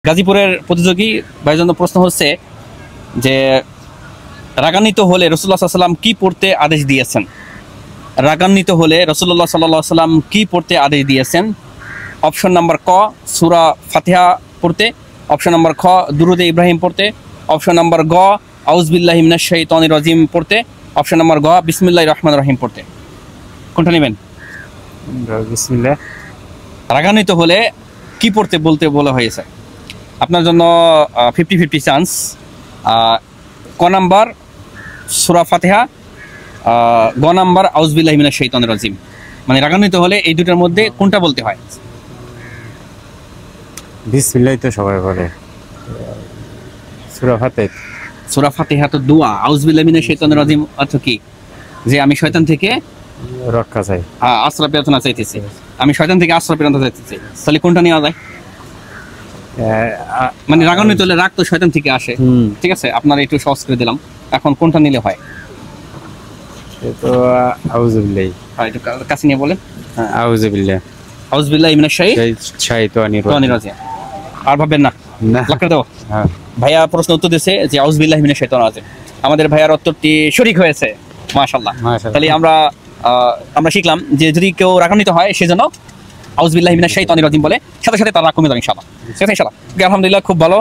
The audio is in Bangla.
গাজীপুরের প্রতিযোগী ভাইয়ের জন্য প্রশ্ন হচ্ছে যে রাগান্বিত হলে রাসূলুল্লাহ সাল্লাল্লাহু আলাইহি ওয়াসাল্লাম কি পড়তে আদেশ দিয়েছেন? রাগান্বিত হলে রাসূলুল্লাহ সাল্লাল্লাহু আলাইহি ওয়াসাল্লাম কি পড়তে আদেশ দিয়েছেন? অপশন নাম্বার ক সূরা ফাতিহা পড়তে, অপশন নাম্বার খ দুরুদে ইব্রাহিম পড়তে, অপশন নাম্বার গ আউযু বিল্লাহি মিনাশ শাইতানির রাজিম পড়তে, অপশন নাম্বার গ বিসমিল্লাহির রহমানির রহিম পড়তে। কোনটা নেবেন? বিসমিল্লাহ। রাগান্বিত হলে কি পড়তে বলতে বলা হয়েছে? আপনার জন্য 50-50 চান্স। ক নাম্বার সূরা ফাতিহা, গ নাম্বার আউযু বিল্লাহি মিনাশ শাইতানির রাজিম। মানে রাগান্বিত হলে এই দুটোর মধ্যে কোনটা বলতে হয়? বিসমিল্লাহ তো সবাই বলে। সূরা ফাতিহা। সূরা ফাতিহা তো দোয়া, আউযু বিল্লাহি মিনাশ শাইতানির রাজিম অর্থ কি? যে আমি শয়তান থেকে রক্ষা চাই, আশ্রয় প্রার্থনা চাইতেছি, আমি শয়তান থেকে আশ্রয় প্রার্থনা চাইতেছি। তাহলে কোনটা নেওয়া যায়? মানে রাগান্বিত হলে রাগ তো শয়তান থেকে আসে, ঠিক আছে, আপনারা একটু সহজ করে দিলাম। এখন কোনটা নিলে হয়? তো আউযু বিল্লাহি। একটু কাছে নিয়ে বলেন। আউযু বিল্লাহ। আউযু বিল্লাহি মিনাশ শাইতানির রাজিম। আর ভাববেন না, না। লক্ষ্য দাও। হ্যাঁ, ভাইয়া প্রশ্ন উত্তর দিয়েছে যে আউযু বিল্লাহি মিনাশ শাইতানির রাজিম। আমাদের ভাইয়ার উত্তরটি সঠিক হয়েছে, মাশাআল্লাহ। তাহলে আমরা শিখলাম যে যদি কেউ রাগান্বিত হয় সেজন্য আউযু বিল্লাহি মিনাশ শাইতানির রাজিম বলে, সাথে সাথে তার রাগ কমে যাবে ইনশাআল্লাহ। ঠিক আছে ইনশাআল্লাহ। আলহামদুলিল্লাহ, খুব ভালো।